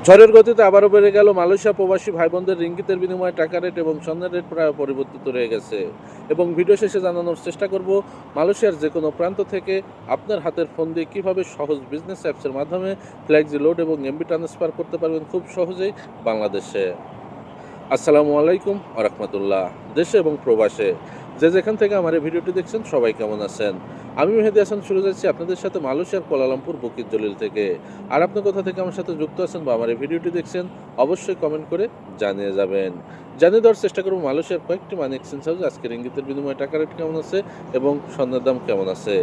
ঝড়ের গতিতে আবারও বেড়ে গেল মালয়েশিয়া প্রবাসী ভাই বোনদের রিঙ্গিতের বিনিময়ে টাকা রেট এবং স্বর্ণের রেট প্রায় পরিবর্তিত রয়ে গেছে। এবং ভিডিও শেষে জানানোর চেষ্টা করব মালয়েশিয়ার যে কোনো প্রান্ত থেকে আপনার হাতের ফোন দিয়ে কীভাবে সহজ বিজনেস অ্যাপসের মাধ্যমে ফ্লেক্সি লোড এবং এমবি ট্রান্সফার করতে পারবেন খুব সহজেই বাংলাদেশে। আসসালামু আলাইকুম ওয়া রাহমাতুল্লাহ। দেশে এবং প্রবাসে যে যেখান থেকে আমার এই ভিডিওটি দেখছেন সবাই কেমন আছেন? আমি মেহেদী হাসান শুরু যাচ্ছি আপনাদের সাথে মালয়েশিয়ার কুয়ালালামপুর বুকিত জলিল থেকে। আর আপনি কোথা থেকে আমার সাথে যুক্ত আছেন বা আমার এই ভিডিওটি দেখছেন অবশ্যই কমেন্ট করে জানিয়ে যাবেন। জানিয়ে দেওয়ার চেষ্টা করব মালয়েশিয়ার কয়েকটি মানি এক্সচেঞ্জ হাউসে আজকের ইঙ্গিতের বিনিময়ে টাকা রেট কেমন আছে এবং স্বর্ণের দাম কেমন আছে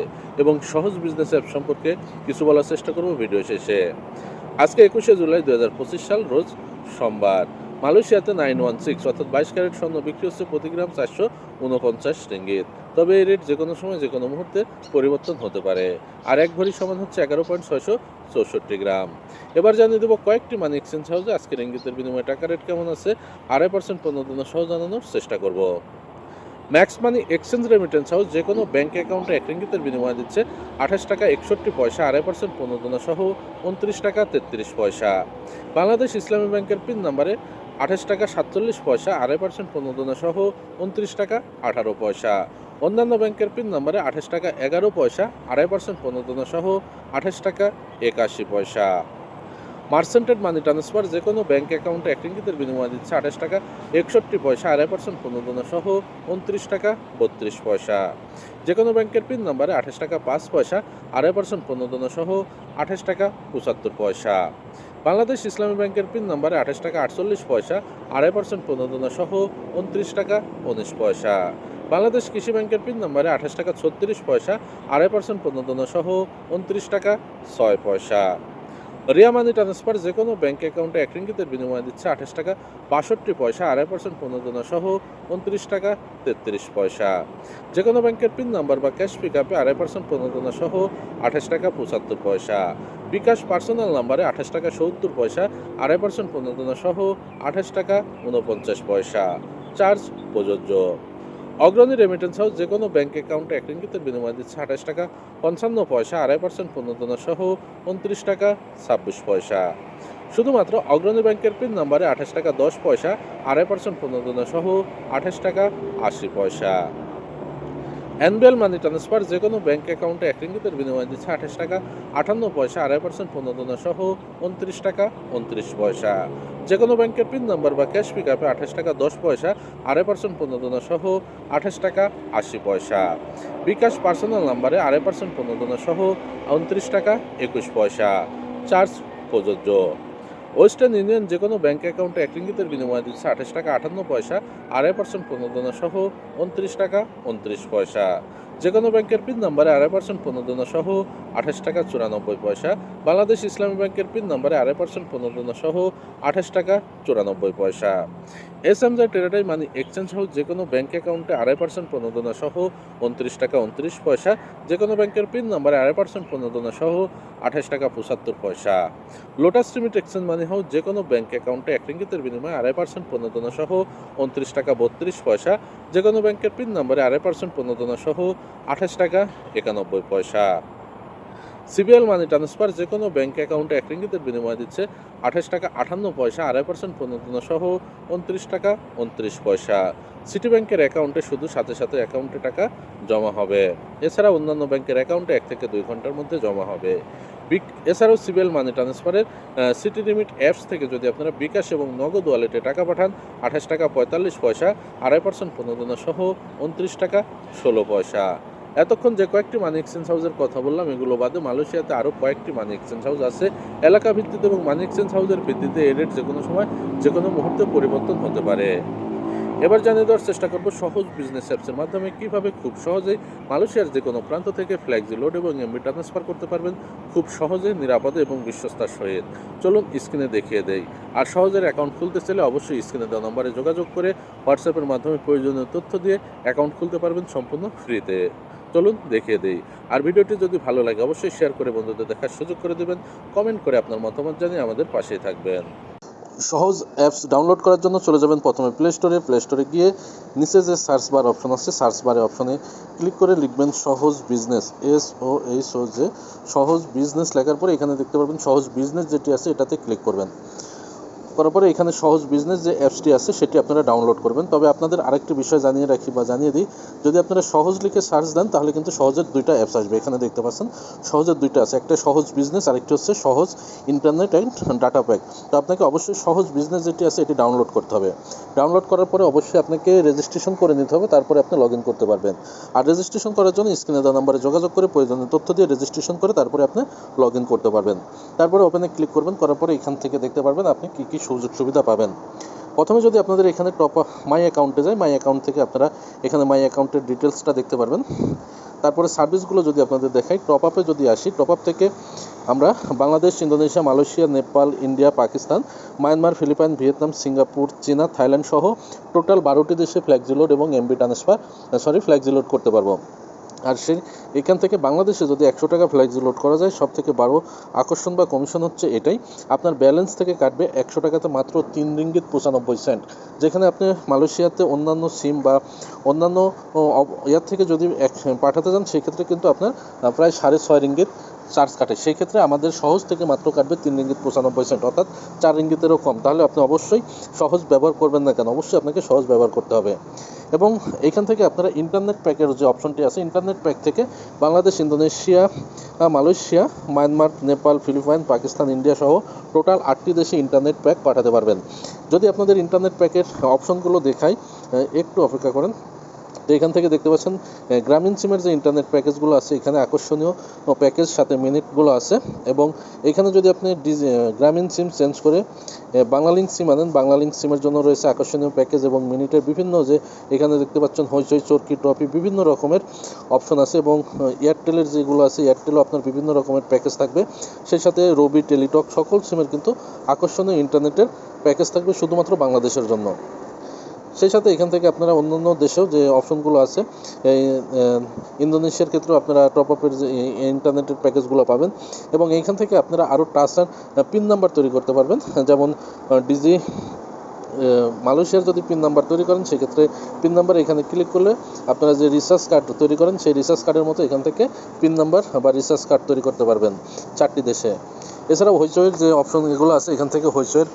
এবং সহজ বিজনেস অ্যাপ সম্পর্কে কিছু বলার চেষ্টা করব ভিডিও শেষে। আজকে 21শে জুলাই 2025 সাল রোজ সোমবার। মালয়েশিয়াতে 916 অর্থাৎ 22 ক্যারেট স্বর্ণ বিক্রি হচ্ছে প্রতি গ্রাম 449 রিঙ্গিত। তবে এই রেট যে কোনো সময় যে কোনো মুহূর্তে পরিবর্তন হতে পারে। আর এক ভরি সমান হচ্ছে 11.664 গ্রাম। এবার জানিয়ে দেবো কয়েকটি মানি এক্সচেঞ্জ হাউসে আজকের রিঙ্গিতের বিনিময়ে টাকা রেট কেমন আছে 2.5% প্রণোদনা সহ জানানোর চেষ্টা করব। Max money exchange remittance house যে কোনো ব্যাঙ্ক অ্যাকাউন্টে 1 রিঙ্গিতের বিনিময়ে দিচ্ছে 28 টাকা 61 পয়সা 2.5% প্রণোদনা সহ 29 টাকা 33 পয়সা। বাংলাদেশ ইসলামী ব্যাংকের পিন নাম্বারে 28 টাকা 47 পয়সা 2.5% প্রণোদনা সহ 29 টাকা 18 পয়সা। অন্যান্য ব্যাংকের পিন নাম্বারে 28 টাকা 11 পয়সা 2.5% প্রণোদনা সহ 28 টাকা 81 পয়সা। মার্সেন্টেড মানি ট্রান্সফার যে কোনো ব্যাঙ্ক অ্যাকাউন্টে 1 রিঙ্গিতের বিনিময়ে দিচ্ছে 28 টাকা 61 পয়সা 2.5% প্রণোদনা সহ 29 টাকা 32 পয়সা। যে কোনো ব্যাংকের পিন নাম্বারে 28 টাকা 5 পয়সা 2.5% প্রণোদনা সহ 28 টাকা 75 পয়সা। বাংলাদেশ ইসলামী ব্যাংকের পিন নাম্বারে 28 টাকা 48 পয়সা 2.5% প্রণোদনা সহ 29 টাকা 19 পয়সা। বাংলাদেশ কৃষি ব্যাংকের পিন নাম্বারে 28 টাকা 36 পয়সা 2.5% প্রণোদনা সহ 29 টাকা 6 পয়সা। রিয়া মানি ট্রান্সফার যে কোনো ব্যাঙ্ক অ্যাকাউন্টে 1 রিঙ্গিতের বিনিময়ে দিচ্ছে 28 টাকা 62 পয়সা 2.5% প্রণোদনা সহ 29 টাকা 33 পয়সা। যে কোনো ব্যাংকের পিন নাম্বার বা ক্যাশ পিক আপে 2.5% প্রণোদনা সহ 28 টাকা 75 পয়সা। বিকাশ পার্সোনাল নাম্বারে 28 টাকা 70 পয়সা 2.5% প্রণোদনা সহ 28 টাকা 49 পয়সা। চার্জ প্রযোজ্য। অগ্রণী রেমিটেন্স হাউস যে কোনো ব্যাঙ্ক অ্যাকাউন্টে 1 রিঙ্গিতের বিনিময়ে দিচ্ছে 28 টাকা 55 পয়সা 2.5% প্রণোদনা সহ 29 টাকা 26 পয়সা। শুধুমাত্র অগ্রণী ব্যাংকের পিন নাম্বারে 28 টাকা 10 পয়সা 2.5% প্রণোদনা সহ 28 টাকা 80 পয়সা। এনবিএল মানি ট্রান্সফার যে কোনো ব্যাঙ্ক অ্যাকাউন্টে 1 রিঙ্গিতের বিনিময়ে দিচ্ছে 28 টাকা 58 পয়সা 2.5% প্রণোদনা সহ 29 টাকা 29 পয়সা। যে কোনো ব্যাংকের পিন নাম্বার বা ক্যাশ পিক আপে 28 টাকা 10 পয়সা 2.5% প্রণোদনা সহ 28 টাকা 80 পয়সা। বিকাশ পার্সোনাল নাম্বারে 2.5% প্রণোদনা সহ 29 টাকা 21 পয়সা। চার্জ প্রযোজ্য। ওয়েস্টার্ন ইউনিয়ন যে কোনো ব্যাঙ্ক অ্যাকাউন্টে 1 রিঙ্গিতের বিনিময়ে দিচ্ছে 28 টাকা 58 পয়সা 2.5% প্রণোদনা সহ 29 টাকা 29 পয়সা। যে কোনো ব্যাংকের পিন নাম্বারে 2.5% প্রণোদনা সহ 28 টাকা 94 পয়সা। বাংলাদেশ ইসলামী ব্যাংকের পিন নাম্বারে 2.5% প্রণোদনা সহ 28 টাকা 94 পয়সা। এসএমজে টেরাটাই মানি এক্সচেঞ্জ হাউস যে কোনো ব্যাঙ্ক অ্যাকাউন্টে 2.5% প্রণোদনা সহ 29 টাকা 29 পয়সা। যে কোনো ব্যাংকের পিন নাম্বারে 2.5% প্রণোদনা সহ 28 টাকা 75 পয়সা। লোটাস লিমিট এক্সচেঞ্জ মানি হাউস যে কোনো ব্যাঙ্ক অ্যাকাউন্টে 1 রিঙ্গিতের বিনিময়ে 2.5% প্রণোদনা সহ 29 টাকা 32 পয়সা। যে কোনো ব্যাংকের পিন নাম্বারে 2.5% প্রণোদনা সহ 28 টাকা 91 পয়সা। সিবিএল মানি ট্রান্সফার যে কোনো ব্যাঙ্ক অ্যাকাউন্টে 1 রিঙ্গিতের বিনিময়ে দিচ্ছে 28 টাকা 58 পয়সা 2.5% প্রণোদনা সহ 29 টাকা 29 পয়সা। সিটি ব্যাংকের অ্যাকাউন্টে শুধু সাথে সাথে অ্যাকাউন্টে টাকা জমা হবে। এছাড়া অন্যান্য ব্যাংকের অ্যাকাউন্টে 1 থেকে 2 ঘন্টার মধ্যে জমা হবে। এছাড়াও সিবিএল মানি ট্রান্সফারের সিটি লিমিট অ্যাপস থেকে যদি আপনারা বিকাশ এবং নগদ ওয়ালেটে টাকা পাঠান 28 টাকা 45 পয়সা 2.5% প্রণোদনা সহ 29 টাকা 16 পয়সা। এতক্ষণ যে কয়েকটি মানি এক্সচেঞ্জ হাউসের কথা বললাম এগুলো বাদে মালয়েশিয়াতে আরও কয়েকটি মানি এক্সচেঞ্জ হাউস আছে। এলাকা ভিত্তিতে এবং মানি এক্সচেঞ্জ হাউসের ভিত্তিতে এই রেট যে কোনো সময় যে কোনো মুহূর্তে পরিবর্তন হতে পারে। এবার জানিয়ে দেওয়ার চেষ্টা করব সহজ বিজনেস অ্যাপসের মাধ্যমে কীভাবে খুব সহজেই মালয়েশিয়ার যে কোনো প্রান্ত থেকে ফ্লেক্সি লোড এবং এমবি ট্রান্সফার করতে পারবেন খুব সহজে, নিরাপদে এবং বিশ্বস্তার সহিত। চলুন স্ক্রিনে দেখিয়ে দেই। আর সহজের অ্যাকাউন্ট খুলতে চাইলে অবশ্যই স্ক্রিনে দেওয়া নম্বরে যোগাযোগ করে হোয়াটসঅ্যাপের মাধ্যমে প্রয়োজনীয় তথ্য দিয়ে অ্যাকাউন্ট খুলতে পারবেন সম্পূর্ণ ফ্রিতে। চলুন দেখিয়ে দেই। আর ভিডিওটি যদি ভালো লাগে অবশ্যই শেয়ার করে বন্ধুদের দেখার সুযোগ করে দেবেন। কমেন্ট করে আপনার মতামত জানিয়ে আমাদের পাশেই থাকবেন। সহজ অ্যাপস ডাউনলোড করার জন্য চলে যাবেন প্রথমে প্লে স্টোরে গিয়ে নিচে যে সার্চ বার অপশন আছে সার্চ বারে অপশনে ক্লিক করে লিখবেন সহজ বিজনেস, SOHOJ সহজ বিজনেস লেখার পরে এখানে দেখতে পারবেন সহজ বিজনেস যেটি আছে এটাতে ক্লিক করবেন। করার পরে এখানে সহজ বিজনেস যে অ্যাপসটি আছে সেটি আপনারা ডাউনলোড করবেন। তবে আপনাদের আরেকটি বিষয় জানিয়ে রাখি বা জানিয়ে দিই, যদি আপনারা সহজ লিখে সার্চ দেন তাহলে কিন্তু সহজের দুইটা অ্যাপস আসবে। এখানে দেখতে পাচ্ছেন সহজের দুইটা আছে, একটা সহজ বিজনেস, আরেকটি হচ্ছে সহজ ইন্টারনেট অ্যান্ড ডাটা প্যাক। তো আপনাকে অবশ্যই সহজ বিজনেস যেটি আছে এটি ডাউনলোড করতে হবে। ডাউনলোড করার পরে অবশ্যই আপনাকে রেজিস্ট্রেশন করে নিতে হবে, তারপরে আপনি লগ ইন করতে পারবেন। আর রেজিস্ট্রেশন করার জন্য স্ক্রিনে দেওয়া নাম্বারে যোগাযোগ করে প্রয়োজনীয় তথ্য দিয়ে রেজিস্ট্রেশন করে তারপরে আপনি লগ ইন করতে পারবেন। তারপরে ওপেনে ক্লিক করবেন, করার পরে এখান থেকে দেখতে পারবেন আপনি কী কী সুযোগ সুবিধা পাবেন। প্রথমে যদি আপনাদের এখানে মাই অ্যাকাউন্টে যায়, মাই অ্যাকাউন্ট থেকে আপনারা এখানে মাই অ্যাকাউন্টের ডিটেলসটা দেখতে পারবেন। তারপরে সার্ভিসগুলো যদি আপনাদের দেখাই, টপ আপে যদি আসি, টপ আপ থেকে আমরা Bangladesh, Indonesia, Malaysia, Nepal, India, Pakistan, Myanmar, Philippines, Vietnam, Singapore, চীনা, থাইল্যান্ড সহ টোটাল 12টি দেশে ফ্ল্যাক্সি লোড এবং এমবি ট্রান্সফার ফ্ল্যাক্সি লোড করতে পারবো। আর এখান থেকে বাংলাদেশে যদি 100 টাকা ফ্ল্যাক্সি লোড করা যায়, সব থেকে বড় আকর্ষণ বা কমিশন হচ্ছে এটাই, আপনার ব্যালেন্স থেকে কাটবে 100 টাকাতে মাত্র 3 রিঙ্গিত 95 সেন্ট। যেখানে আপনি মালয়েশিয়াতে অন্যান্য সিম বা অন্যান্য ইয়ার থেকে যদি পাঠাতে যান সেক্ষেত্রে কিন্তু আপনার প্রায় 6.5 রিঙ্গিত চার্জ কাটে। সেই ক্ষেত্রে আমাদের সহজ থেকে মাত্র কাটবে 3 রিঙ্গিত 95 সেন্ট, অর্থাৎ 4 রিঙ্গিতেরও কম। তাহলে আপনি অবশ্যই সহজ ব্যবহার করবেন না কেন, অবশ্যই আপনাকে সহজ ব্যবহার করতে হবে। এবং এখান থেকে আপনারা ইন্টারনেট প্যাকের যে অপশনটি আছে, ইন্টারনেট প্যাক থেকে Bangladesh, Indonesia, Malaysia, Myanmar, Nepal, Philippines, Pakistan, India সহ টোটাল 8টি দেশে ইন্টারনেট প্যাক পাঠাতে পারবেন। যদি আপনাদের ইন্টারনেট প্যাকের অপশনগুলো দেখাই, একটু অপেক্ষা করেন। তো এখান থেকে দেখতে পাচ্ছেন গ্রামীণ সিমের যে ইন্টারনেট প্যাকেজগুলো আছে, এখানে আকর্ষণীয় প্যাকেজ সাথে মিনিটগুলো আছে। এবং এখানে যদি আপনি গ্রামীণ সিম চেঞ্জ করে বাংলালিংক সিম আনেন, বাংলালিংক সিমের জন্য রয়েছে আকর্ষণীয় প্যাকেজ এবং মিনিটের বিভিন্ন যে এখানে দেখতে পাচ্ছেন হইচই, চরকি, টপি বিভিন্ন রকমের অপশন আছে। এবং এয়ারটেলের যেগুলো আছে, এয়ারটেলও আপনার বিভিন্ন রকমের প্যাকেজ থাকবে। সেই সাথে রবি, টেলিটক সকল সিমের কিন্তু আকর্ষণীয় ইন্টারনেটের প্যাকেজ থাকবে শুধুমাত্র বাংলাদেশের জন্য। সেই সাথে এখান থেকে আপনারা অন্যান্য দেশেও যে অপশনগুলো আছে, এই ইন্দোনেশিয়ার ক্ষেত্রেও আপনারা টপ আপের যে ইন্টারনেটের প্যাকেজগুলো পাবেন। এবং এইখান থেকে আপনারা আরও টাচ অ্যান্ড পিন নাম্বার তৈরি করতে পারবেন। যেমন ডিজি মালয়েশিয়ার যদি পিন নাম্বার তৈরি করেন, সেক্ষেত্রে পিন নাম্বার এখানে ক্লিক করলে আপনারা যে রিচার্জ কার্ড তৈরি করেন সেই রিচার্জ কার্ডের মতো এখান থেকে পিন নাম্বার বা রিচার্জ কার্ড তৈরি করতে পারবেন 4টি দেশে। এছাড়াও হইচইয়ের যে অপশন এগুলো আছে, এখান থেকে হইচইয়ের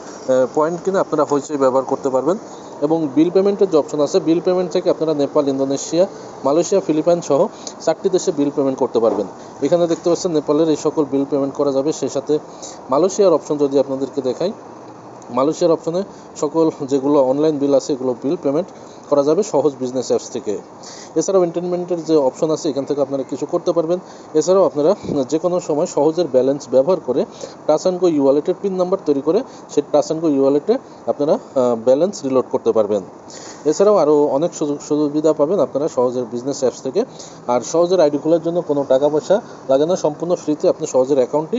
পয়েন্ট কিনে আপনারা হইচই ব্যবহার করতে পারবেন। এবং বিল পেমেন্টের যে অপশন আছে, বিল পেমেন্ট থেকে আপনারা নেপাল, ইন্দোনেশিয়া, মালয়েশিয়া, ফিলিপাইন সহ 4টি দেশে বিল পেমেন্ট করতে পারবেন। এখানে দেখতে পাচ্ছেন নেপালের এই সকল বিল পেমেন্ট করা যাবে। সেই সাথে মালয়েশিয়ার অপশন যদি আপনাদেরকে দেখাই, মালয়েশিয়ার অপশনে সকল যেগুলো অনলাইন বিল আছে এগুলো বিল পেমেন্ট করা যাবে সহজ বিজনেস অ্যাপস থেকে। এছাড়াও এন্টারটেনমেন্টের যে অপশন আছে এখান থেকে আপনারা কিছু করতে পারবেন। এছাড়াও আপনারা যে কোনো সময় সহজের ব্যালেন্স ব্যবহার করে টাচ অ্যান্ড গো ইওয়ালেটের পিন নাম্বার তৈরি করে সেই টাচ অ্যান্ড গো ইওয়ালেটে আপনারা ব্যালেন্স রিলোড করতে পারবেন। এছাড়াও আরও অনেক সুবিধা পাবেন আপনারা সহজের বিজনেস অ্যাপস থেকে। আর সহজের আইডি খোলার জন্য কোনো টাকা পয়সা লাগে না, সম্পূর্ণ ফ্রিতে আপনি সহজের অ্যাকাউন্টটি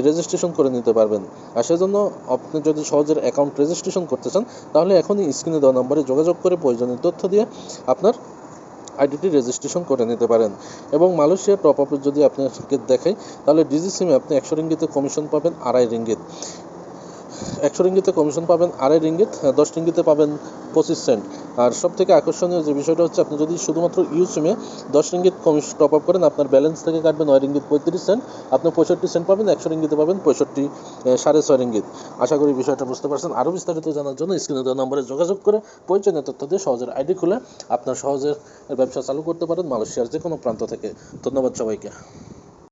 রেজিস্ট্রেশন করে নিতে পারবেন। আর সেজন্য আপনি যদি সহজের অ্যাকাউন্ট রেজিস্ট্রেশন করতে চান তাহলে এখনই স্ক্রিনে দেওয়া নম্বরে যোগাযোগ করে প্রয়োজনীয় তথ্য দিয়ে আপনার আইডিটি রেজিস্ট্রেশন করে নিতে পারেন। এবং মালয়েশিয়ার টপ আপে যদি আপনাকে দেখাই, তাহলে ডিজি সিমে আপনি 100 রিঙ্গিতে কমিশন পাবেন 2.5 রিঙ্গিত, 100 রিঙ্গিতে কমিশন পাবেন 2.5 রিঙ্গিত, 10 রিঙ্গিতে পাবেন 25 সেন্ট। আর সব থেকে আকর্ষণীয় যে বিষয়টা হচ্ছে, আপনি যদি শুধুমাত্র ইউ সিমে 10 রিঙ্গিত কমিশন টপ আপ করেন, আপনার ব্যালেন্স থেকে কাটবে 9 রিঙ্গিত 35 সেন্ট, আপনি 65 সেন্ট পাবেন। 100 রিঙ্গিতে পাবেন 6.5 রিঙ্গিত। আশা করি বিষয়টা বুঝতে পারছেন। আরও বিস্তারিত জানার জন্য স্ক্রিনে দেওয়া নম্বরে যোগাযোগ করে প্রয়োজনীয় তথ্য দিয়ে সহজের আইডি খুলে আপনার সহজের ব্যবসা চালু করতে পারেন মালয়েশিয়ার যে কোনো প্রান্ত থেকে। ধন্যবাদ সবাইকে।